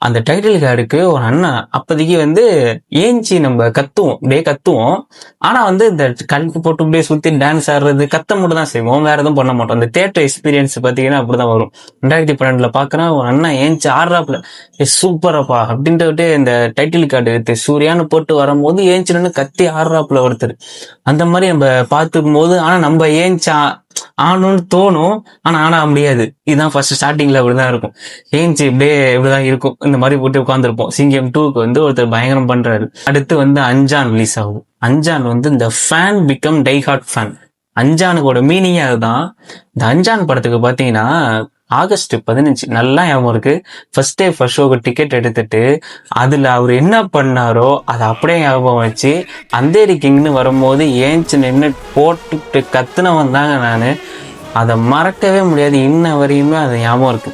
அந்த டைட்டில் கார்டுக்கு ஒரு அண்ணா அப்போதைக்கு வந்து ஏஞ்சி நம்ம கத்துவோம். ஆனா வந்து இந்த கழுத்து போட்டு அப்படியே சுத்தி டான்ஸ் ஆடுறது கத்த மட்டும் தான் செய்வோம், வேற எதுவும் பண்ண மாட்டோம். அந்த தியேட்டர் எக்ஸ்பீரியன்ஸ் பாத்தீங்கன்னா அப்படிதான் வரும். 2012 பாக்குறேன் ஒரு அண்ணா ஏஞ்சி ஆடுறாப்புல, சூப்பரப்பா அப்படின்ட்டு இந்த டைட்டில் கார்டு எடுத்து சூர்யான்னு போட்டு வரும்போது ஏஞ்சி நின்று கத்தி ஆடுறாப்புல ஒருத்தர். அந்த மாதிரி நம்ம பார்த்துக்கும் போது ஆனா நம்ம ஏஞ்சி ஆடணும்னு தோணும், ஆனா ஆனா முடியாது. இதுதான் ஃபர்ஸ்ட் ஸ்டார்டிங்ல அப்படிதான் இருக்கும். ஏஞ்சி இப்படியே இப்படிதான் இருக்கும், இந்த மாதிரி போட்டு உட்காந்துருப்போம். சிங்கம் 2க்கு வந்து ஒருத்தர் பயங்கரம் பண்றாரு. அடுத்து வந்து அஞ்சான் ரிலீஸ் ஆகும். அஞ்சான் வந்து இந்த fan become die hard fan. அஞ்சானுக்கோட மீனிங்கே அதுதான். இந்த அஞ்சான் படத்துக்கு பாத்தீங்கன்னா ஆகஸ்ட் 15 நல்லா ஞாபகம் இருக்கு. ஃபர்ஸ்ட் டே ஃபர்ஸ்ட் ஷோக்கு டிக்கெட் எடுத்துட்டு அதுல அவர் என்ன பண்ணாரோ அதை அப்படியே ஞாபகம் வச்சு அந்தேரி கிங்னு வரும்போது ஏஞ்சி நின்று போட்டுட்டு கத்துனவன் தாங்க நானு. அதை மறக்கவே முடியாது, இன்ன வரையுமே அது ஞாபகம் இருக்கு.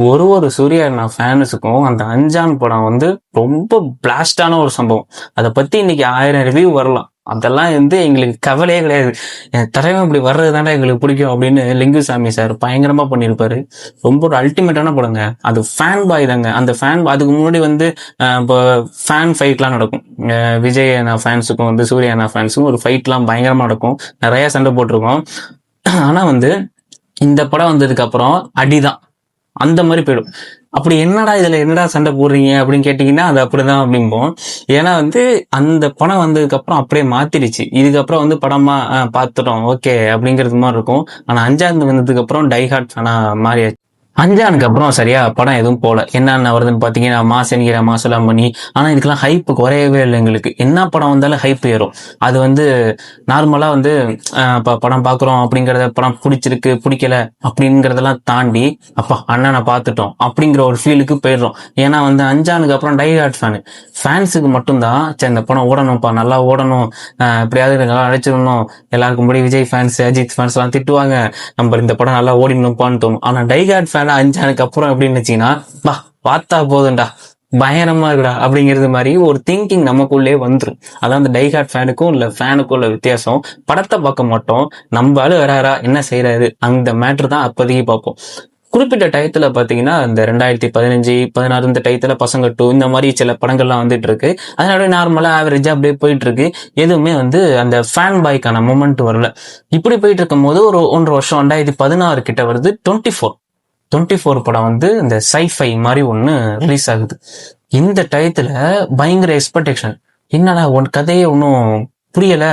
ஒரு சூர்யா அண்ணா ஃபேன்ஸுக்கும் அந்த அஞ்சான் படம் வந்து ரொம்ப பிளாஸ்டான ஒரு சம்பவம். அதை பத்தி இன்னைக்கு 1000 ரிவ்யூ வரலாம், அதெல்லாம் வந்து எங்களுக்கு கவலையே கிடையாது. தலைவன் இப்படி வர்றது தானே எங்களுக்கு பிடிக்கும் அப்படின்னு லிங்குசாமி சார் பயங்கரமா பண்ணியிருப்பாரு. ரொம்ப ஒரு அல்டிமேட்டான படங்க. அது ஃபேன் பாய் தாங்க. அந்த ஃபேன் அதுக்கு முன்னாடி வந்து இப்போ ஃபேன் ஃபைட்லாம் நடக்கும். விஜய் அண்ணா ஃபேன்ஸுக்கும் வந்து சூர்யா அண்ணா ஃபேன்ஸுக்கும் ஒரு ஃபைட்லாம் பயங்கரமா நடக்கும், நிறைய சண்டை போட்டிருக்கோம். ஆனா வந்து இந்த படம் வந்ததுக்கு அப்புறம் அடிதான் அந்த மாதிரி போயிடும். அப்படி என்னடா சண்டை போடுறீங்க அப்படின்னு கேட்டீங்கன்னா அது அப்படிதான் அப்படிம்போம். ஏன்னா வந்து அந்த படம் வந்ததுக்கு அப்புறம் அப்படியே மாத்திடுச்சு. இதுக்கப்புறம் வந்து படமா பார்த்துட்டோம் ஓகே அப்படிங்கிறது மாதிரி இருக்கும். ஆனா அஞ்சாவது வந்ததுக்கு அப்புறம் டை ஹார்ட் ஆனா மாறியாச்சு. அஞ்சானுக்கு அப்புறம் சரியா படம் எதுவும் போல. என்னென்ன வருதுன்னு பாத்தீங்கன்னா மாசனிக்கிற மாசலாம் பண்ணி, ஆனா இதுக்கெல்லாம் ஹைப் குறையவே இல்லை எங்களுக்கு. என்ன படம் வந்தாலும் ஹைப் ஏறும். அது வந்து நார்மலா வந்து படம் பாக்குறோம் அப்படிங்கறத, படம் பிடிச்சிருக்கு பிடிக்கல அப்படிங்கறதெல்லாம் தாண்டி அப்பா அண்ணனை பார்த்துட்டோம் அப்படிங்கிற ஒரு ஃபீலுக்கு போயிடுறோம். ஏன்னா வந்து அஞ்சானுக்கு அப்புறம் டை ஹார்ட் ஃபேன்ஸுக்கு மட்டும்தான் சரி இந்த படம் ஓடணும்ப்பா, நல்லா ஓடணும், எப்படியாவது நல்லா அழைச்சிடணும், எல்லாருக்கும் முன்னாடி விஜய் ஃபேன்ஸ் அஜித் ஃபேன்ஸ் எல்லாம் திட்டுவாங்க, நம்ம இந்த படம் நல்லா ஓடிடணும்ப்பான்னு தோணும். ஆனா டை ஹார்ட் ஃபேன் அஞ்சானுக்கு அப்புறம் எப்படின்னு வச்சீங்கன்னா பார்த்தா போதும்டா, பயங்கரமா இருக்குடா அப்படிங்கிறது மாதிரி ஒரு திங்கிங் நமக்குள்ளே வந்துடும். அதான் அந்த டை ஹார்ட் ஃபேனுக்கும் இல்ல ஃபேனுக்கும் உள்ள வித்தியாசம். படத்தை பார்க்க மாட்டோம், நம்ம ஆளு வராரா என்ன செய்யறாரு அந்த மேட்ரு தான் அப்போதைக்கு பார்ப்போம். குறிப்பிட்ட டயத்துல பாத்தீங்கன்னா இந்த 2015 16 இந்த டயத்துல பசங்க 2 இந்த மாதிரி சில படங்கள்லாம் வந்துட்டு இருக்கு. அதனால நார்மலா ஆவரேஜா அப்படியே போயிட்டு இருக்கு. எதுவுமே வந்து அந்த ஃபேன் பாய்க்கான மூமெண்ட் வரல. இப்படி போயிட்டு இருக்கும் போது ஒரு 1.5 வருஷம் 2016 கிட்ட வருது 24 படம் வந்து இந்த சைஃபை மாதிரி ஒண்ணு ரிலீஸ் ஆகுது. இந்த டயத்துல பயங்கர எக்ஸ்பெக்டேஷன், என்னடா கதையே ஒன்னும் புரியல,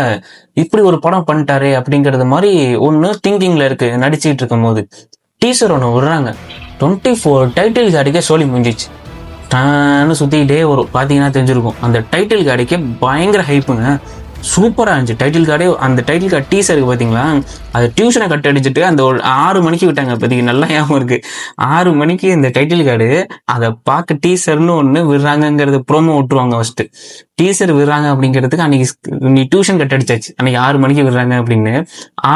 இப்படி ஒரு படம் பண்ணிட்டாரு அப்படிங்கறது மாதிரி ஒண்ணு திங்கிங்ல இருக்கு. நடிச்சுட்டு இருக்கும் போது டீசர் ஒன்று விடுறாங்க. 24 டைட்டில் கார்டுக்கே சோழி முடிஞ்சிச்சு. சுத்திக்கிட்டே வரும், பாத்தீங்கன்னா தெரிஞ்சிருக்கும். அந்த டைட்டில் கார்டுக்கே பயங்கர ஹைப்புங்க, சூப்பரா இருந்துச்சு டைட்டில் கார்டே. அந்த டைட்டில் கார்டு டீசருக்கு பாத்தீங்களா, அது டியூஷனை கட் அடிச்சுட்டு அந்த ஒரு 6 மணிக்கு விட்டாங்க. பத்திக்கு நல்லா ஞாபகம் இருக்கு. 6 மணிக்கு இந்த டைட்டில் கார்டு அதை பார்க்க டீசர்னு ஒண்ணு விடுறாங்கிறது ப்ரோமோ விட்டுருவாங்க. ஃபர்ஸ்ட் டீசர் விடுறாங்க அப்படிங்கிறதுக்கு அன்னைக்கு நீ டியூஷன் கட் அடிச்சாச்சு, அன்னைக்கு 6 மணிக்கு விடுறாங்க அப்படின்னு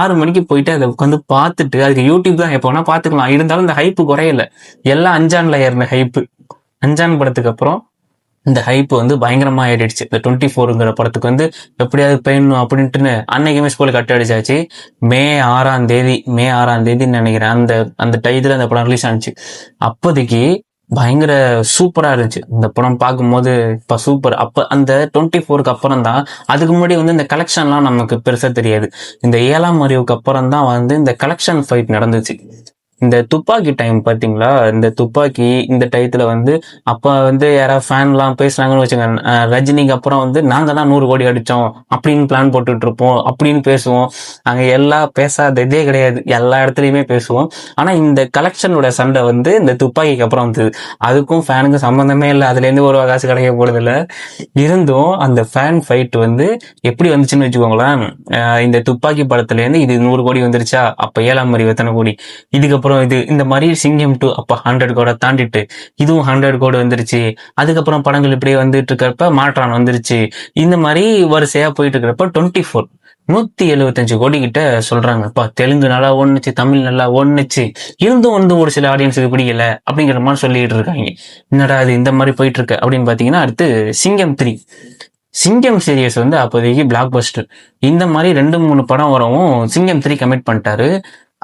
6 மணிக்கு போயிட்டு அதை உட்காந்து பார்த்துட்டு, அதுக்கு யூடியூப் தான் எப்போ வேணா பாத்துக்கலாம். இருந்தாலும் இந்த ஹைப்பு குறையல, எல்லாம் அஞ்சான்ல ஏறின ஹைப்பு. அஞ்சான் படத்துக்கு அப்புறம் இந்த ஹைப் வந்து பயங்கரமா ஏறிடுச்சு. இந்த 24ங்கிற படத்துக்கு வந்து எப்படியாவது பெய்யணும் அப்படின்ட்டு அன்னைக்குமே ஸ்கூலுக்கு கட் அடிச்சாச்சு. மே 6ஆம் தேதின்னு நினைக்கிறேன் அந்த டைத்துல அந்த படம் ரிலீஸ் ஆனிச்சு. அப்போதைக்கு பயங்கர சூப்பரா இருந்துச்சு இந்த படம் பார்க்கும்போது. இப்ப சூப்பர். அப்ப அந்த 24க்கு அப்புறம் தான், அதுக்கு முன்னாடி வந்து இந்த கலெக்ஷன்லாம் நமக்கு பெருசா தெரியாது. இந்த 7ஆம் அறிவுக்கு அப்புறம் தான் வந்து இந்த கலெக்ஷன் ஃபைட் நடந்துச்சு. இந்த துப்பாக்கி டைம் பாத்தீங்களா, இந்த துப்பாக்கி இந்த டயத்துல வந்து அப்ப வந்து யாராவது ஃபேன் எல்லாம் பேசுறாங்கன்னு வச்சுக்கோங்க, ரஜினிக்கு அப்புறம் வந்து நாங்க தான் 100 கோடி அடிச்சோம் அப்படின்னு பிளான் போட்டுட்டு இருப்போம் அப்படின்னு பேசுவோம். அங்க எல்லாம் பேசாத இதே கிடையாது, எல்லா இடத்துலயுமே பேசுவோம். ஆனா இந்த கலெக்ஷனோட சண்டை வந்து இந்த துப்பாக்கிக்கு அப்புறம் வந்தது. அதுக்கும் ஃபேனுக்கும் சம்பந்தமே இல்லை, அதுல இருந்து ஒரு காசு கிடைக்க போறது இல்லை. இருந்தும் அந்த ஃபேன் ஃபைட் வந்து எப்படி வந்துச்சுன்னு வச்சுக்கோங்களேன். இந்த துப்பாக்கி படத்துல இருந்து இது 100 கோடி வந்துருச்சா, அப்ப 7ஆம் அறிவு எத்தனை கோடி, இதுக்கப்புறம் இது இந்த மாதிரி சிங்கம் 2 அப்ப 100 கோடை தாண்டிட்டு இதுவும் 100 கோடி வந்துருச்சு. அதுக்கப்புறம் படங்கள் இப்படியே வந்துட்டு இருக்கிறப்ப மாற்றான் வந்துருச்சு. இந்த மாதிரி வரிசையா போயிட்டு இருக்கிறப்ப 24 175 கோடி கிட்ட சொல்றாங்க. தெலுங்கு நல்லா ஓடுனுச்சு, தமிழ் நல்லா ஓடுனுச்சு, இருந்தும் வந்து ஒரு சில ஆடியன்ஸுக்கு பிடிக்கல அப்படிங்கிற மாதிரி சொல்லிட்டு இருக்காங்க. என்னடா இது இந்த மாதிரி போயிட்டு இருக்கு அப்படின்னு பாத்தீங்கன்னா, அடுத்து சிங்கம் சீரியஸ் வந்து அப்போதைக்கு பிளாக் பஸ்டர். இந்த மாதிரி 2-3 படம் வரவும் சிங்கம் 3 கமிட் பண்ணிட்டாரு.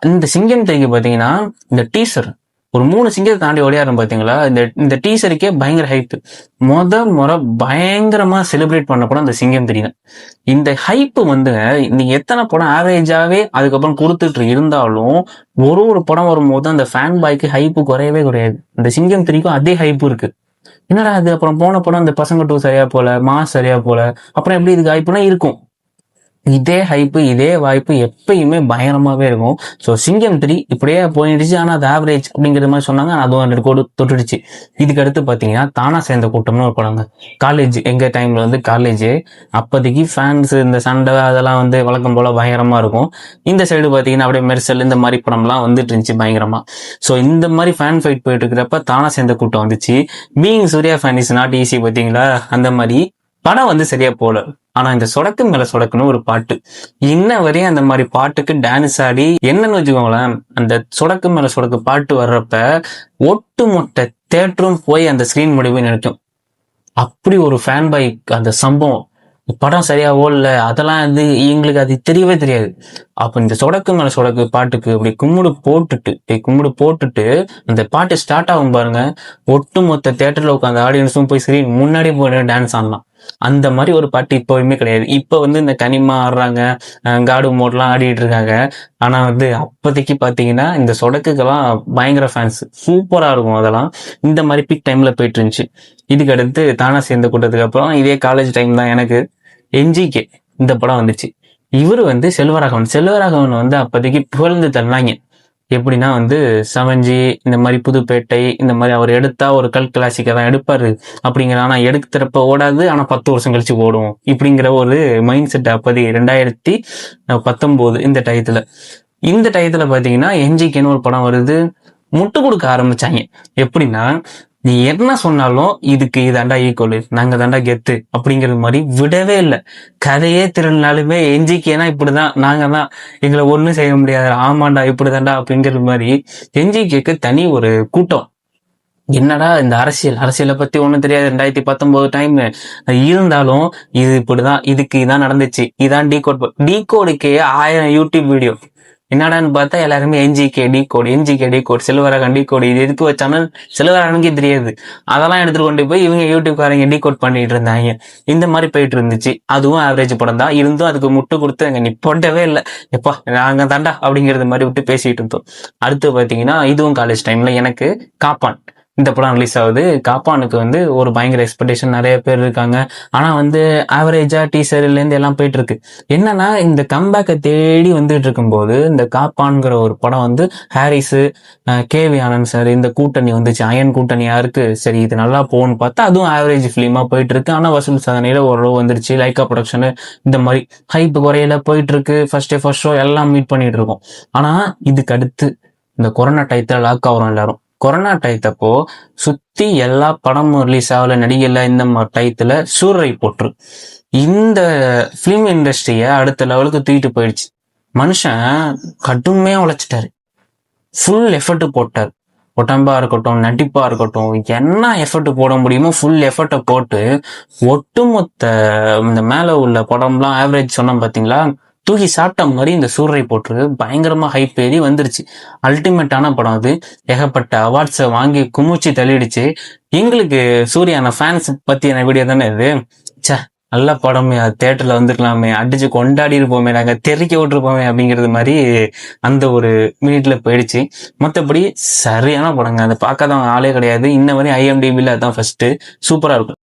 இந்த சிங்கம் 3க்கு பாத்தீங்கன்னா இந்த டீசர் ஒரு 3 சிங்கத்தை தாண்டி ஓடியாரும் பாத்தீங்களா? இந்த இந்த டீசருக்கே பயங்கர ஹைப். முறை பயங்கரமா செலிப்ரேட் பண்ண படம் இந்த சிங்கம் 3 தான். இந்த ஹைப் வந்து நீங்க எத்தனை படம் ஆவரேஜாவே அதுக்கப்புறம் கொடுத்துட்டு இருந்தாலும் ஒரு படம் வரும்போது அந்த ஃபேன் பாய்க்கு ஹைப் குறையவே குறையாது. இந்த சிங்கம் 3க்கும் அதே ஹைப் இருக்கு. என்னடா அது அப்புறம் போன படம் இந்த பசங்க 2 சரியா போல, மாஸ் சரியா போல, அப்புறம் எப்படி இதுக்கு ஹைப்னா இருக்கும். இதே ஹைப்பு இதே வாய்ப்பு எப்பயுமே பயங்கரமாவே இருக்கும். ஸோ சிங்கம் 3 இப்படியே போயிடுச்சு. ஆனா அது ஆவரேஜ் அப்படிங்கிற மாதிரி சொன்னாங்க. அதுவும் 100 கோடி தொட்டுடுச்சு. இதுக்கு அடுத்து பாத்தீங்கன்னா தானா சேர்ந்த கூட்டம்னு ஒரு படங்க. காலேஜ் எங்க டைம்ல வந்து காலேஜ் அப்போதைக்கு ஃபேன்ஸ் இந்த சண்டை அதெல்லாம் வந்து வழக்கம் போல பயங்கரமா இருக்கும். இந்த சைடு பாத்தீங்கன்னா அப்படியே மெர்சல் இந்த மாதிரி படம்லாம் வந்துட்டு இருந்துச்சு பயங்கரமா. ஸோ இந்த மாதிரி ஃபேன் ஃபைட் போயிட்டு இருக்கிறப்ப தானா சேர்ந்த கூட்டம் வந்துச்சு. Being Suriya fan is not easy பாத்தீங்களா? அந்த மாதிரி படம் வந்து சரியா போல. ஆனா இந்த சொடக்கு மேல சொடக்குன்னு ஒரு பாட்டு, இன்ன வரையும் அந்த மாதிரி பாட்டுக்கு டான்ஸ் ஆடி என்னன்னு வச்சுக்கோங்களேன், அந்த சொடக்கு மேல சொடக்கு பாட்டு வர்றப்ப ஒட்டுமொத்த தேட்டரும் போய் அந்த ஸ்கிரீன் முடிவு நினைக்கும். அப்படி ஒரு ஃபேன் பை அந்த சம்பவம். படம் சரியா ஓடல அதெல்லாம் வந்து எங்களுக்கு அது தெரியவே தெரியாது. அப்ப இந்த சொடக்கு மேல சொடக்கு பாட்டுக்கு அப்படி கும்முடு போட்டுட்டு அந்த பாட்டு ஸ்டார்ட் ஆகும் பாருங்க, ஒட்டுமொத்த தேட்டர்ல உட்காந்து ஆடியன்ஸும் போய் ஸ்கிரீன் முன்னாடி போய் டான்ஸ் ஆடலாம். அந்த மாதிரி ஒரு பாட்டு இப்பவுமே கிடையாது. இப்ப வந்து இந்த கனிமா ஆடுறாங்க, காடு மோட்லாம் ஆடிட்டு இருக்காங்க. ஆனா வந்து அப்போதைக்கு பாத்தீங்கன்னா இந்த சொடக்குக்கெல்லாம் பயங்கர ஃபேன்ஸ், சூப்பரா இருக்கும் அதெல்லாம். இந்த மாதிரி பிக் டைம்ல போயிட்டு இருந்துச்சு. இதுக்கு அடுத்து தானா சேர்ந்த கூட்டத்துக்கு அப்புறம் இதே காலேஜ் டைம் தான் எனக்கு என்ஜிகே இந்த படம் வந்துச்சு. இவரு வந்து செல்வராகவன் வந்து அப்போதைக்கு புகழ்ந்து தள்ளாங்க. எப்படின்னா வந்து செவன்ஜி இந்த மாதிரி புதுப்பேட்டை இந்த மாதிரி அவர் எடுத்தா ஒரு கல் கிளாசிக்கை தான் எடுப்பாரு அப்படிங்கிற. ஆனா எடுக்கிறப்ப ஓடாது, ஆனா 10 வருஷம் கழிச்சு ஓடும் இப்படிங்கிற ஒரு மைண்ட் செட் அப்போது 2019 இந்த டயத்துல பாத்தீங்கன்னா என்ஜிகேன்னு ஒரு படம் வருது. முட்டு கொடுக்க ஆரம்பிச்சாங்க. எப்படின்னா நீ என்ன சொன்னாலும் இதுக்கு இதாண்டா ஈக்குவல், நாங்க தாண்டா கெத்து அப்படிங்கிறது மாதிரி விடவே இல்லை. கதையே திருநாளுமே என்ஜிகேனா இப்படிதான், நாங்க தான், எங்களை ஒண்ணும் செய்ய முடியாது, ஆமாண்டா இப்படிதாண்டா அப்படிங்கிறது மாதிரி என்ஜிகேக்கு தனி ஒரு கூட்டம். என்னடா இந்த அரசியலை பத்தி ஒண்ணும் தெரியாது 2019 டைம் இருந்தாலும் இது இப்படிதான், இதுக்கு இதான் நடந்துச்சு, இதான் டீகோடுக்கே 1000 யூடியூப் வீடியோ. என்னடான்னு பார்த்தா எல்லாருமே என்ஜிகே டிகோட் செல்வராகன் டிகோட், இது எதுக்கு வச்சாலும் செல்வராகனுக்கே தெரியாது. அதெல்லாம் எடுத்துட்டு கொண்டு போய் இவங்க யூடியூப்காரங்க டிகோட் பண்ணிட்டு இருந்தாங்க. இந்த மாதிரி போயிட்டு இருந்துச்சு. அதுவும் ஆவரேஜ் படம் தான். இருந்தும் அதுக்கு முட்டு கொடுத்து அங்க நிப்பட்டவே இல்லை. எப்பா நாங்க தாண்டா அப்படிங்கிறது மாதிரி விட்டு பேசிட்டு இருந்தோம். அடுத்து பாத்தீங்கன்னா இதுவும் காலேஜ் டைம்ல எனக்கு காப்பான் இந்த படம் ரிலீஸ் ஆகுது. காப்பானுக்கு வந்து ஒரு பயங்கர எக்ஸ்பெக்டேஷன், நிறைய பேர் இருக்காங்க. ஆனா வந்து ஆவரேஜா டீசர்ல இருந்து எல்லாம் போயிட்டு இருக்கு. என்னன்னா இந்த கம்பேக்கை தேடி வந்துட்டு இருக்கும்போது இந்த காப்பான்கிற ஒரு படம் வந்து ஹாரிஸ், கேவி ஆனந்த் சார் இந்த கூட்டணி வந்துச்சு, அயன் கூட்டணியா இருக்கு. சரி இது நல்லா போகணும்னு பார்த்தா அதுவும் ஆவரேஜ் பிலிமா போயிட்டு இருக்கு. ஆனா வசூல் சாதனையில ஓரளவு வந்துருச்சு. லைக்கா ப்ரொடக்ஷன் இந்த மாதிரி ஹைப் குறையில போயிட்டு இருக்கு. ஃபர்ஸ்ட் ஷோ எல்லாம் மீட் பண்ணிட்டு இருக்கோம். ஆனா இதுக்கு அடுத்து இந்த கொரோனா டயத்துல லாக் ஆகிறோம் எல்லாரும். கொரோனா டயத்தப்போ சுத்தி எல்லா படமும் ரிலீஸ் ஆகல, நடிகல இந்த டயத்துல சூறை போட்டு இந்த பிலிம் இண்டஸ்ட்ரிய அடுத்த லெவலுக்கு தூக்கிட்டு போயிடுச்சு. மனுஷன் கடுமையா உழைச்சிட்டாரு, ஃபுல் எஃபர்ட் போட்டார். உடம்பா இருக்கட்டும், நடிப்பா இருக்கட்டும், என்ன எஃபர்ட் போட முடியுமோ ஃபுல் எஃபர்ட்டை போட்டு ஒட்டுமொத்த இந்த மேல உள்ள படம்லாம் ஆவரேஜ் சொன்னோம் பாத்தீங்களா, தூக்கி சாப்பிட்ட மாதிரி இந்த சூறை போட்டு பயங்கரமா ஹைப் ஏறி வந்துருச்சு. அல்டிமேட்டான படம் அது. ஏகப்பட்ட அவார்ட்ஸை வாங்கி குமிச்சு தள்ளிடுச்சு. எங்களுக்கு சூர்யான ஃபேன்ஸ் பத்தியான வீடியோ தானே இது. சே நல்ல படமே, அது தேட்டர்ல வந்துருக்கலாமே, அடிச்சு கொண்டாடி இருப்போமே, நாங்க தெறிக்க விட்டுருப்போமே அப்படிங்கிறது மாதிரி அந்த ஒரு மினிட்ல போயிடுச்சு. மற்றபடி சரியான படங்க, அதை பார்க்காதவங்க ஆளே கிடையாது. இன்ன வரையும் IMDbல அதான் ஃபர்ஸ்ட். சூப்பரா இருக்கும்.